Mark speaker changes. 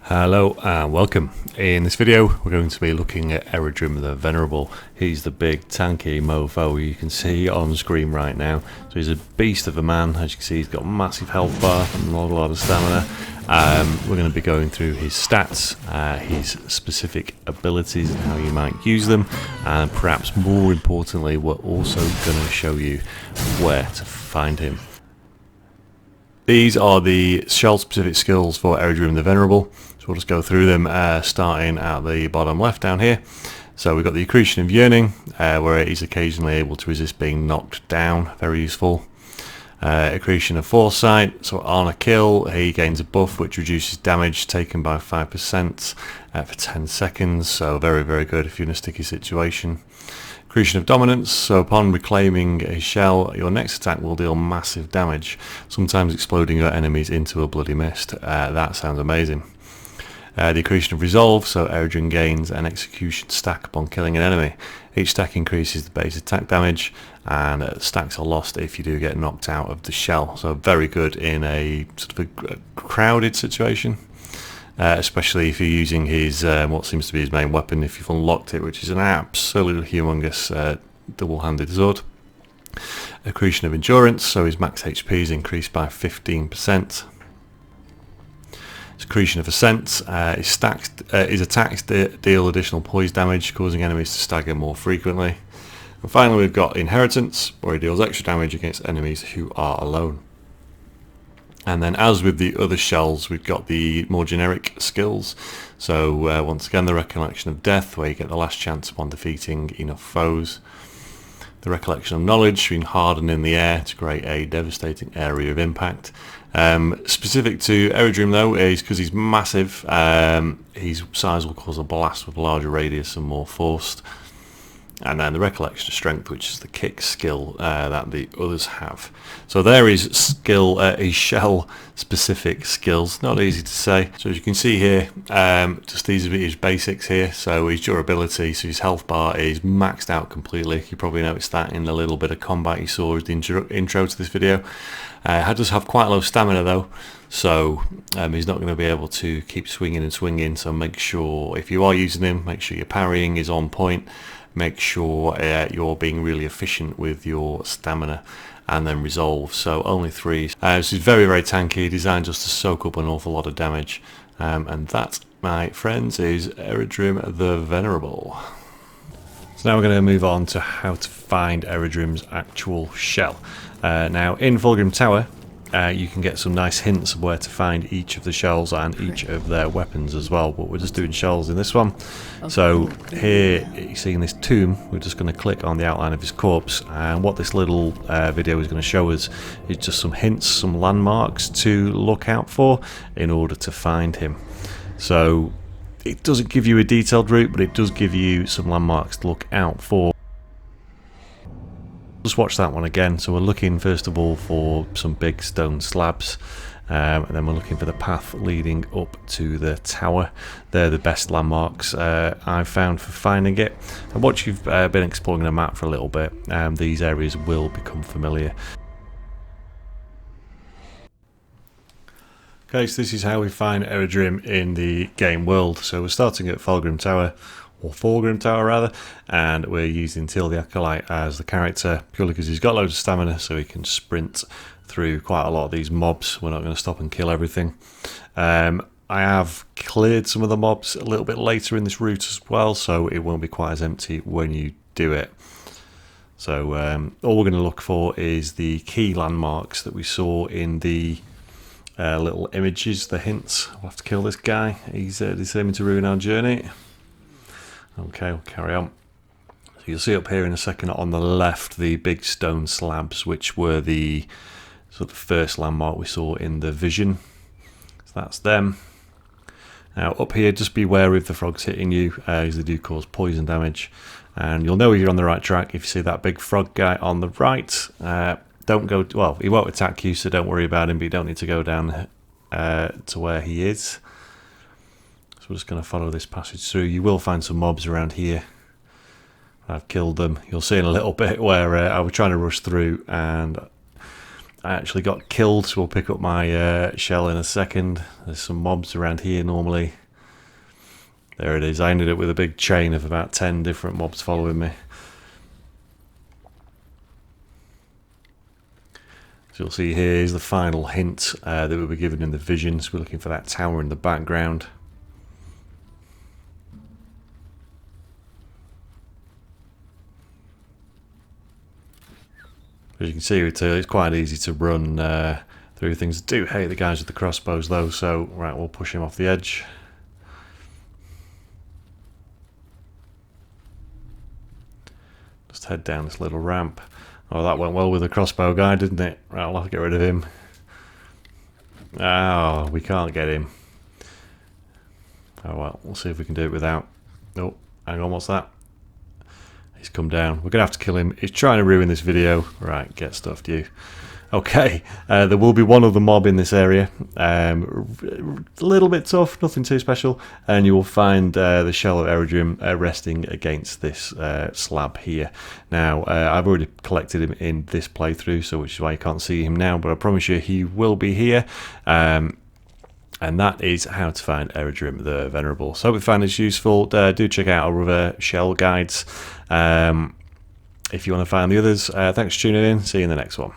Speaker 1: Hello and welcome. In this video we're going to be looking at Eredrim the Venerable. He's the big tanky mofo you can see on screen right now. So he's a beast of a man. As you can see, he's got a massive health bar and a lot of stamina. We're going to be going through his stats, his specific abilities and how you might use them, and perhaps more importantly we're also going to show you where to find him. These are the shell specific skills for Eredrim the Venerable. So we'll just go through them, starting at the bottom left down here. So we've got the Accretion of Yearning, where he's occasionally able to resist being knocked down, very useful. Accretion of Foresight, so on a kill he gains a buff which reduces damage taken by 5% for 10 seconds, so very good if you're in a sticky situation. Accretion of Dominance, so upon reclaiming a shell, your next attack will deal massive damage, sometimes exploding your enemies into a bloody mist. That sounds amazing. The Accretion of Resolve, so Eredrim gains an execution stack upon killing an enemy. Each stack increases the base attack damage, and stacks are lost if you do get knocked out of the shell. So very good in a sort of a crowded situation, especially if you're using his what seems to be his main weapon, if you've unlocked it, which is an absolutely humongous double-handed sword. Accretion of Endurance, so his max HP is increased by 15%. Accretion of Ascent, his attacks deal additional poise damage, causing enemies to stagger more frequently. And finally we've got Inheritance, where he deals extra damage against enemies who are alone. And then, as with the other shells, we've got the more generic skills. So once again, the Recollection of Death, where you get the last chance upon defeating enough foes. The Recollection of Knowledge, being hardened in the air to create a devastating area of impact. Specific to Eredrim though, is because he's massive, his size will cause a blast with a larger radius and more forced. And then the Recollection of Strength, which is the kick skill that the others have. So there is skill, his shell specific skills, not easy to say. So as you can see here, just these are his basics here. So his durability, so his health bar is maxed out completely. You probably noticed that in the little bit of combat you saw as the intro to this video. He does have quite low stamina though, so he's not going to be able to keep swinging and swinging. So make sure, if you are using him, make sure your parrying is on point. Make sure you're being really efficient with your stamina, and then resolve. So only 3. This is very tanky, designed just to soak up an awful lot of damage. And that, my friends, is Eredrim the Venerable. So now we're going to move on to how to find Eredrim's actual shell. Now in Fulgrim Tower, you can get some nice hints of where to find each of the shells and each of their weapons as well, but we're just doing shells in this one. So here you see in this tomb, we're just going to click on the outline of his corpse, and what this little video is going to show us is just some hints, some landmarks to look out for in order to find him. So it doesn't give you a detailed route, but it does give you some landmarks to look out for. Just watch that one again. So we're looking first of all for some big stone slabs, and then we're looking for the path leading up to the tower. They're the best landmarks I've found for finding it. And once you've been exploring the map for a little bit, these areas will become familiar. Okay, so this is how we find Eredrim in the game world. So we're starting at Fulgrim Tower, or Fulgrim Tower rather, and we're using Teal the Acolyte as the character purely because he's got loads of stamina, so he can sprint through quite a lot of these mobs. We're not going to stop and kill everything. I have cleared some of the mobs a little bit later in this route as well, so it won't be quite as empty when you do it. So all we're going to look for is the key landmarks that we saw in the little images, the hints. We'll have to kill this guy. He's determined to ruin our journey. Okay, we'll carry on. So you'll see up here in a second on the left the big stone slabs, which were the sort of first landmark we saw in the vision. So that's them. Now up here, just be wary of the frogs hitting you, as they do cause poison damage. And you'll know you're on the right track if you see that big frog guy on the right. Don't go, well, he won't attack you, so don't worry about him, but you don't need to go down to where he is. So we're just going to follow this passage through. You will find some mobs around here. I've killed them. You'll see in a little bit where I was trying to rush through and I actually got killed, so we'll pick up my shell in a second. There's some mobs around here normally. There it is. I ended up with a big chain of about 10 different mobs following me. So you'll see here is the final hint that we were given in the visions. We're looking for that tower in the background. As you can see, it's quite easy to run through things. I do hate the guys with the crossbows though, so right, we'll push him off the edge. Just head down this little ramp. Oh, that went well with the crossbow guy, didn't it? Right, I'll have to get rid of him. Oh, we can't get him. Oh well, we'll see if we can do it without. Oh, hang on, what's that? He's come down. We're going to have to kill him. He's trying to ruin this video. Right, get stuffed, you. Okay, there will be one other mob in this area. A little bit tough, nothing too special. And you will find the shell of Eredrim resting against this slab here. Now, I've already collected him in this playthrough, so which is why you can't see him now. But I promise you he will be here. And that is how to find Eredrim the Venerable. So I hope you found this useful. Do check out our other shell guides if you want to find the others. Thanks for tuning in. See you in the next one.